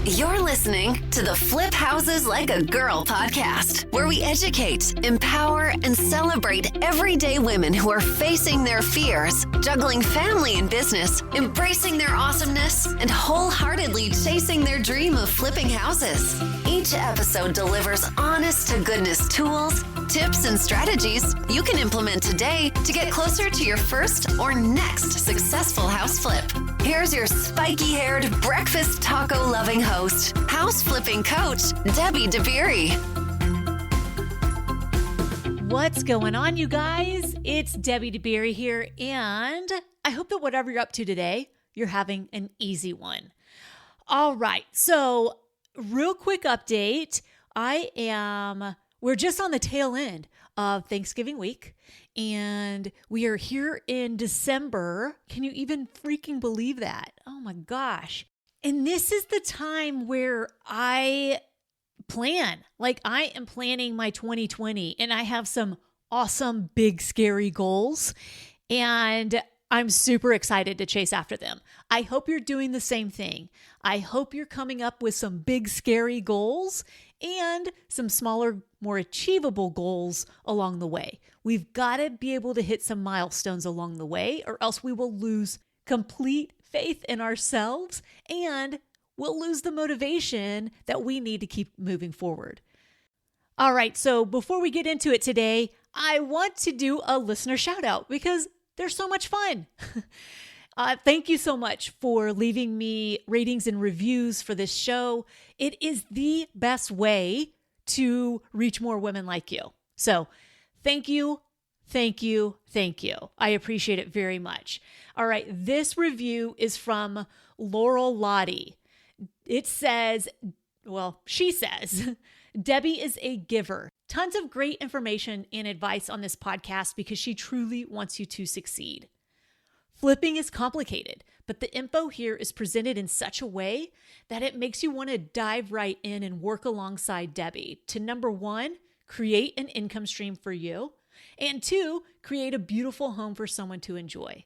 You're listening to the Flip Houses Like a Girl podcast, where we educate, empower, and celebrate everyday women who are facing their fears, juggling family and business, embracing their awesomeness, and wholeheartedly chasing their dream of flipping houses. Each episode delivers honest-to-goodness tools, tips, and strategies you can implement today to get closer to your first or next successful house flip. Here's your spiky-haired, breakfast taco-loving host, house flipping coach, Debbie DeBeery. What's going on, you guys? It's Debbie DeBeery here, and I hope that whatever you're up to today, you're having an easy one. All right, so real quick update. We're just on the tail end of Thanksgiving week, and we are here in December. Can you even freaking believe that? Oh my gosh. And this is the time where I plan. Like, I am planning my 2020, and I have some awesome, big, scary goals, and I'm super excited to chase after them. I hope you're doing the same thing. I hope you're coming up with some big, scary goals and some smaller, more achievable goals along the way. We've got to be able to hit some milestones along the way, or else we will lose complete faith in ourselves and we'll lose the motivation that we need to keep moving forward. All right, so before we get into it today, I want to do a listener shout out because they're so much fun. Thank you so much for leaving me ratings and reviews for this show. It is the best way to reach more women like you. So thank you, thank you, thank you. I appreciate it very much. All right, this review is from Laurel Lottie. It says, she says, Debbie is a giver. Tons of great information and advice on this podcast because she truly wants you to succeed. Flipping is complicated, but the info here is presented in such a way that it makes you want to dive right in and work alongside Debbie to, number one, create an income stream for you, and two, create a beautiful home for someone to enjoy.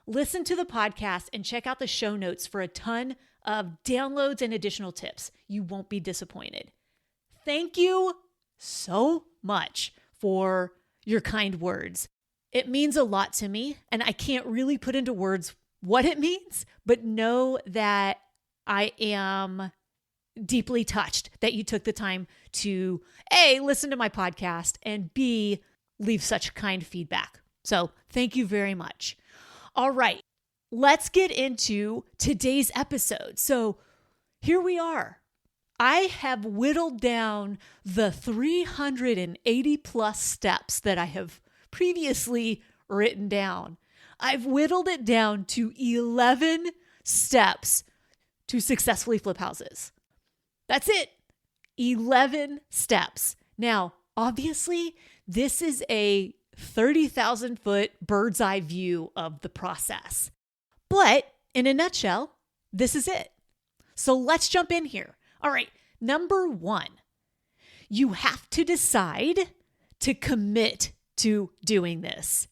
Listen to the podcast and check out the show notes for a ton of downloads and additional tips. You won't be disappointed. Thank you so much for your kind words. It means a lot to me, and I can't really put into words what it means, but know that I am deeply touched that you took the time to A, listen to my podcast, and B, leave such kind feedback. So thank you very much. All right, let's get into today's episode. So here we are. I have whittled down the 380 plus steps that I have previously written down. I've whittled it down to 11 steps to successfully flip houses. That's it. 11 steps. Now, obviously, this is a 30,000 foot bird's eye view of the process. But in a nutshell, this is it. So let's jump in here. All right, number one, you have to decide to commit to doing this.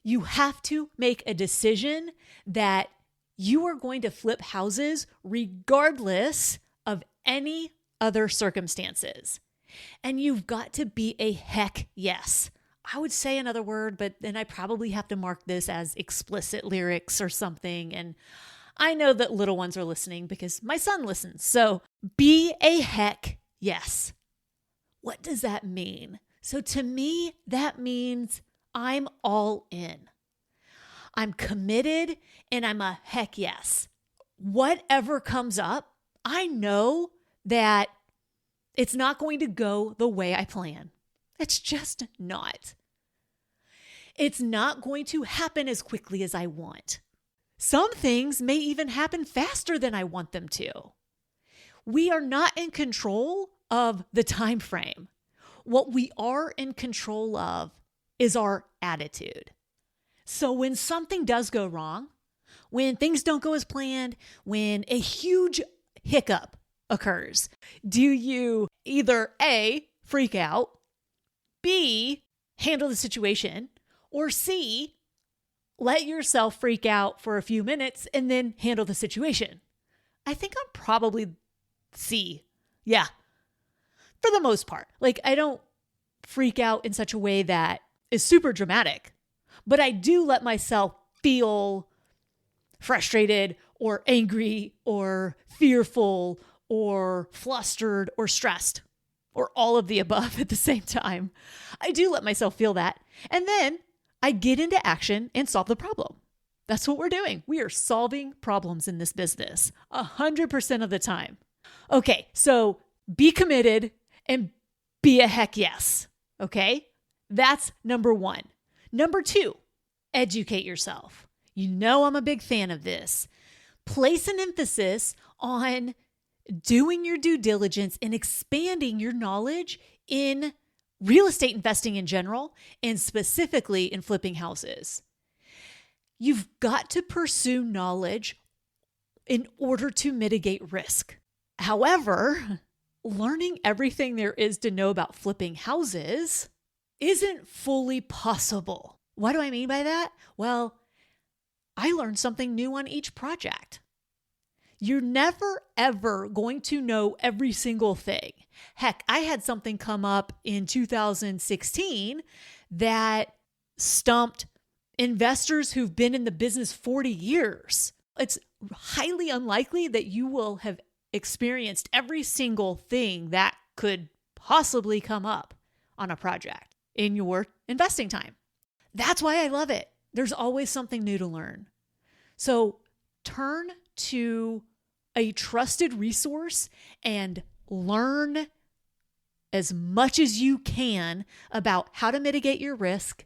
You have to make a decision that you are going to flip houses regardless of any other circumstances. And you've got to be a heck yes. I would say another word, but then I probably have to mark this as explicit lyrics or something. And I know that little ones are listening because my son listens. So be a heck yes. What does that mean? So to me, that means I'm all in. I'm committed and I'm a heck yes. Whatever comes up, I know that it's not going to go the way I plan. It's just not. It's not going to happen as quickly as I want. Some things may even happen faster than I want them to. We are not in control of the time frame. What we are in control of is our attitude. So when something does go wrong, when things don't go as planned, when a huge hiccup occurs, do you either A, freak out, B, handle the situation, or C, let yourself freak out for a few minutes and then handle the situation? I think I'm probably C. Yeah. For the most part. Like, I don't freak out in such a way that is super dramatic, but I do let myself feel frustrated or angry or fearful or flustered or stressed or all of the above at the same time. I do let myself feel that. And then I get into action and solve the problem. That's what we're doing. We are solving problems in this business 100% of the time. Okay, so be committed and be a heck yes. Okay, that's number one. Number two, educate yourself. You know I'm a big fan of this. Place an emphasis on doing your due diligence and expanding your knowledge in real estate investing in general, and specifically in flipping houses. You've got to pursue knowledge in order to mitigate risk. However, learning everything there is to know about flipping houses isn't fully possible. What do I mean by that? Well, I learned something new on each project. You're never, ever going to know every single thing. Heck, I had something come up in 2016 that stumped investors who've been in the business 40 years. It's highly unlikely that you will have experienced every single thing that could possibly come up on a project in your investing time. That's why I love it. There's always something new to learn. So turn to a trusted resource and learn as much as you can about how to mitigate your risk,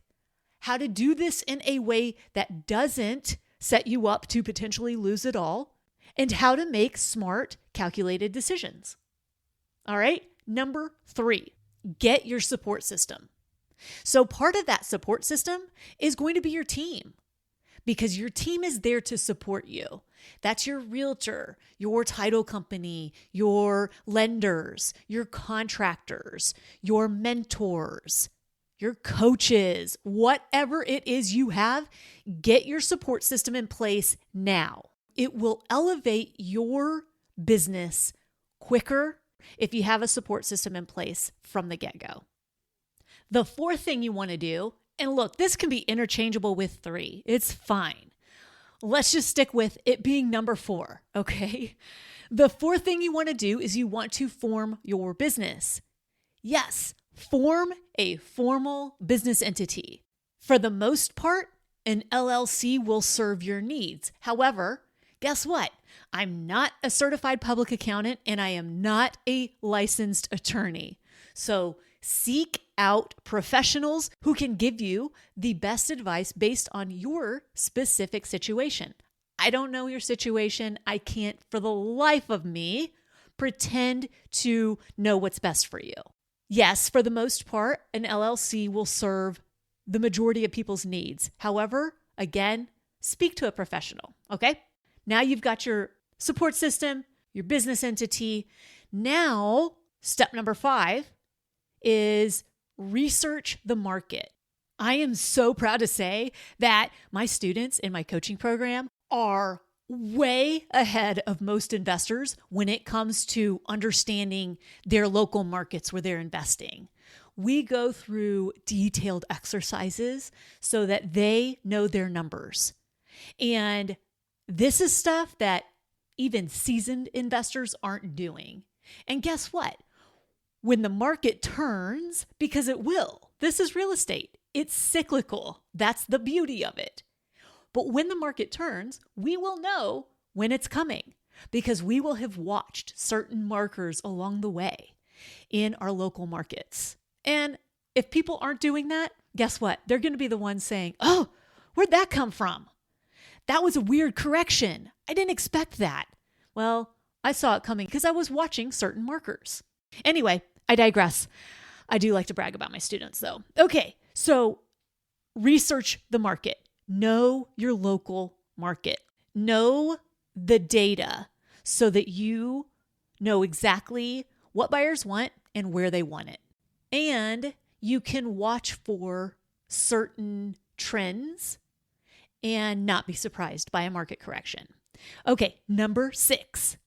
how to do this in a way that doesn't set you up to potentially lose it all, and how to make smart, calculated decisions. All right, number three, get your support system. So part of that support system is going to be your team, because your team is there to support you. That's your realtor, your title company, your lenders, your contractors, your mentors, your coaches, whatever it is you have, get your support system in place now. It will elevate your business quicker if you have a support system in place from the get-go. The fourth thing you want to do, and look, this can be interchangeable with 3. It's fine. Let's just stick with it being number 4, okay? The fourth thing you want to do is you want to form your business. Yes, form a formal business entity. For the most part, an LLC will serve your needs. However, guess what? I'm not a certified public accountant and I am not a licensed attorney. So seek out professionals who can give you the best advice based on your specific situation. I don't know your situation. I can't, for the life of me, pretend to know what's best for you. Yes, for the most part, an LLC will serve the majority of people's needs. However, again, speak to a professional, okay? Now you've got your support system, your business entity. Now, step number 5 is research the market. I am so proud to say that my students in my coaching program are way ahead of most investors when it comes to understanding their local markets where they're investing. We go through detailed exercises so that they know their numbers. And this is stuff that even seasoned investors aren't doing. And guess what? When the market turns, because it will, this is real estate. It's cyclical. That's the beauty of it. But when the market turns, we will know when it's coming because we will have watched certain markers along the way in our local markets. And if people aren't doing that, guess what? They're going to be the ones saying, oh, where'd that come from? That was a weird correction. I didn't expect that. Well, I saw it coming because I was watching certain markers. Anyway, I digress. I do like to brag about my students though. Okay, so research the market. Know your local market. Know the data so that you know exactly what buyers want and where they want it. And you can watch for certain trends and not be surprised by a market correction. Okay, number 6.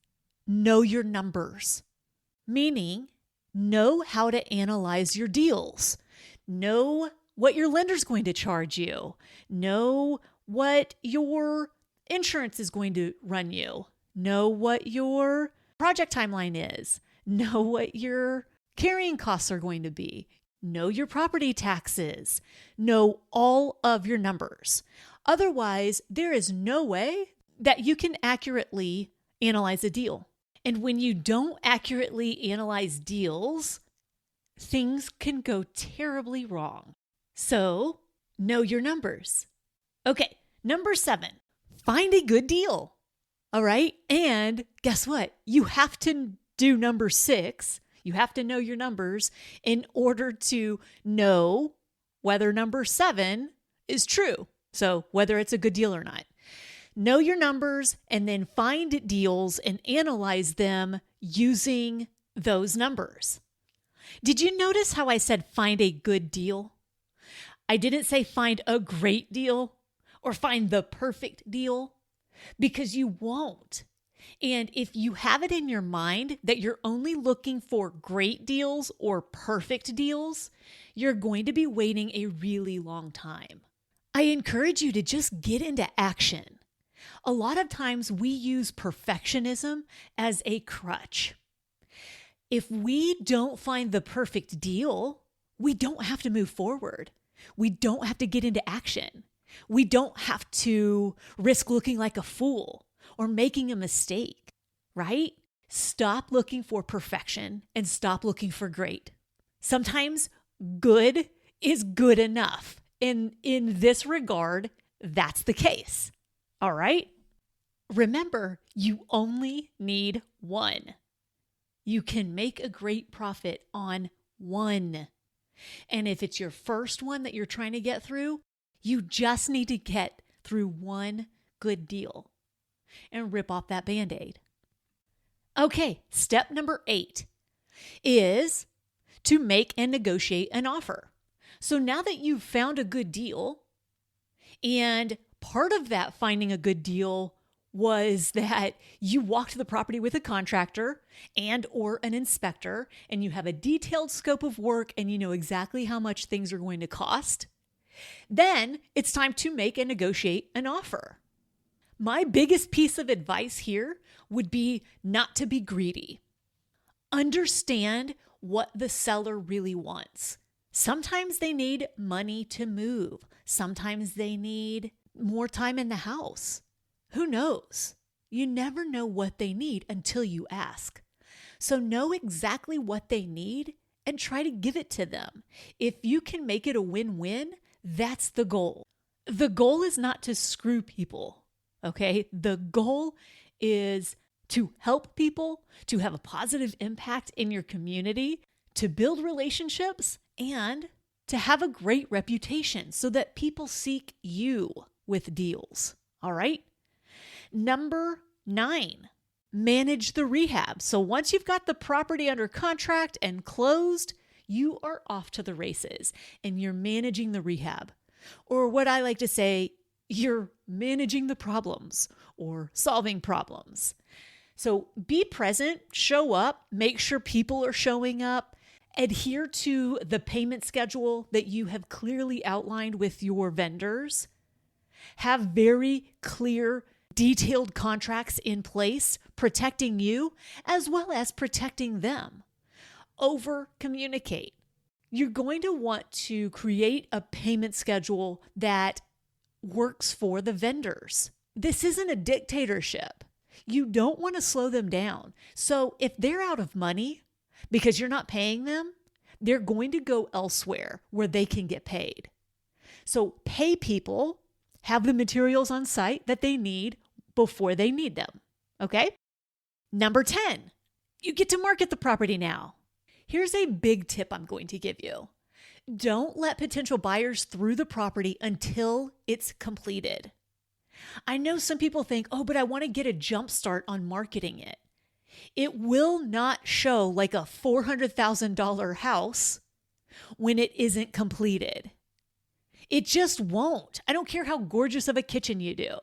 know your numbers, meaning know how to analyze your deals, know what your lender's going to charge you, know what your insurance is going to run you, know what your project timeline is, know what your carrying costs are going to be, know your property taxes, know all of your numbers. Otherwise, there is no way that you can accurately analyze a deal. And when you don't accurately analyze deals, things can go terribly wrong. So, know your numbers. Okay, number 7, find a good deal. All right, and guess what? You have to do number 6. You have to know your numbers in order to know whether number 7 is true. So whether it's a good deal or not. Know your numbers and then find deals and analyze them using those numbers. Did you notice how I said find a good deal? I didn't say find a great deal or find the perfect deal, because you won't. And if you have it in your mind that you're only looking for great deals or perfect deals, you're going to be waiting a really long time. I encourage you to just get into action. A lot of times we use perfectionism as a crutch. If we don't find the perfect deal, we don't have to move forward. We don't have to get into action. We don't have to risk looking like a fool or making a mistake, right? Stop looking for perfection and stop looking for great. Sometimes good is good enough. And in this regard, that's the case. All right? Remember, you only need one. You can make a great profit on one. And if it's your first one that you're trying to get through, you just need to get through one good deal and rip off that Band-Aid. Okay, step number 8 is to make and negotiate an offer. So now that you've found a good deal, and part of that finding a good deal was that you walked the property with a contractor and or an inspector, and you have a detailed scope of work and you know exactly how much things are going to cost, then it's time to make and negotiate an offer. My biggest piece of advice here would be not to be greedy. Understand what the seller really wants. Sometimes they need money to move. Sometimes they need more time in the house. Who knows? You never know what they need until you ask. So know exactly what they need and try to give it to them. If you can make it a win-win, that's the goal. The goal is not to screw people, okay? The goal is to help people, to have a positive impact in your community, to build relationships, and to have a great reputation so that people seek you with deals. All right? Number 9, manage the rehab. So once you've got the property under contract and closed, you are off to the races and you're managing the rehab. Or what I like to say, you're managing the problems or solving problems. So be present, show up, make sure people are showing up, adhere to the payment schedule that you have clearly outlined with your vendors. Have very clear, detailed contracts in place, protecting you as well as protecting them. Over-communicate. You're going to want to create a payment schedule that works for the vendors. This isn't a dictatorship. You don't want to slow them down. So if they're out of money because you're not paying them, they're going to go elsewhere where they can get paid. So pay people, have the materials on site that they need before they need them. Okay? Number 10, you get to market the property now. Here's a big tip I'm going to give you. Don't let potential buyers through the property until it's completed. I know some people think, oh, but I want to get a jump start on marketing it. It will not show like a $400,000 house when it isn't completed. It just won't. I don't care how gorgeous of a kitchen you do.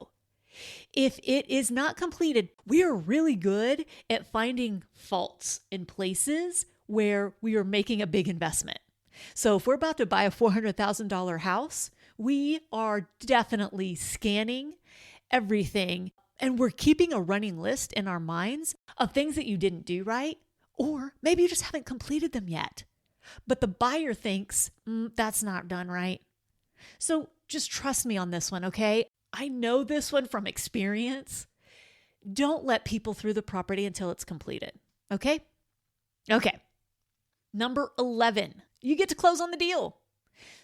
If it is not completed, we are really good at finding faults in places where we are making a big investment. So if we're about to buy a $400,000 house, we are definitely scanning everything and we're keeping a running list in our minds of things that you didn't do right, or maybe you just haven't completed them yet. But the buyer thinks, that's not done right. So just trust me on this one, okay? I know this one from experience. Don't let people through the property until it's completed, okay? Okay. Number 11, you get to close on the deal.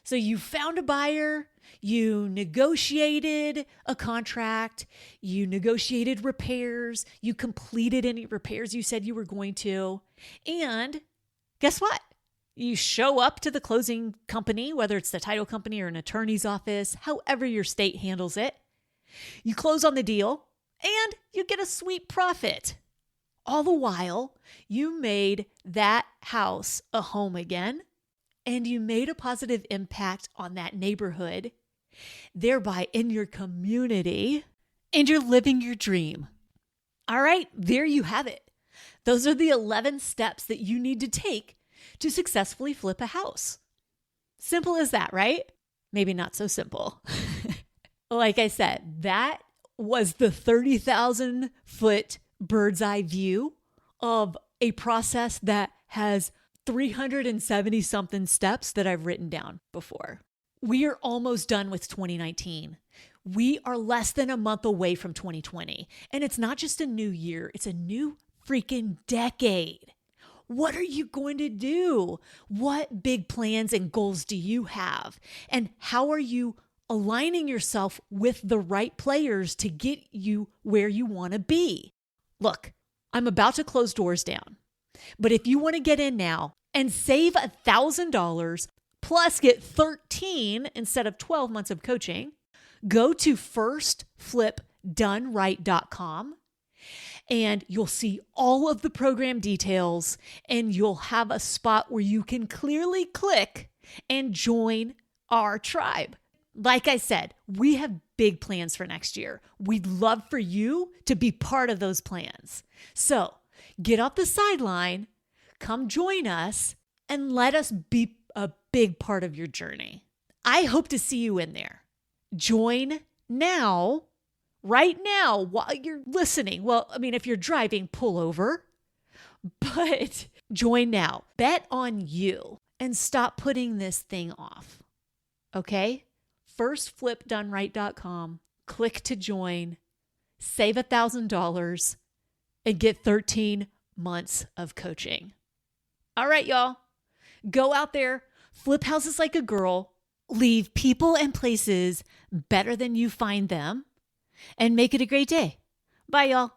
So you found a buyer, you negotiated a contract, you negotiated repairs, you completed any repairs you said you were going to, and guess what? You show up to the closing company, whether it's the title company or an attorney's office, however your state handles it. You close on the deal and you get a sweet profit. All the while, you made that house a home again, and you made a positive impact on that neighborhood, thereby in your community, and you're living your dream. All right, there you have it. Those are the 11 steps that you need to take to successfully flip a house. Simple as that, right? Maybe not so simple. Like I said, that was the 30,000 foot bird's eye view of a process that has 370 something steps that I've written down before. We are almost done with 2019. We are less than a month away from 2020. And it's not just a new year, it's a new freaking decade. What are you going to do? What big plans and goals do you have? And how are you aligning yourself with the right players to get you where you want to be? Look, I'm about to close doors down, but if you want to get in now and save $1,000 plus get 13 instead of 12 months of coaching, go to firstflipdoneright.com and you'll see all of the program details and you'll have a spot where you can clearly click and join our tribe. Like I said, we have big plans for next year. We'd love for you to be part of those plans. So get off the sideline, come join us, and let us be a big part of your journey. I hope to see you in there. Join now, right now, while you're listening. Well, I mean, if you're driving, pull over, but join now. Bet on you and stop putting this thing off. Okay? Firstflipdoneright.com, click to join, save $1,000, and get 13 months of coaching. All right, y'all, go out there, flip houses like a girl, leave people and places better than you find them, and make it a great day. Bye, y'all.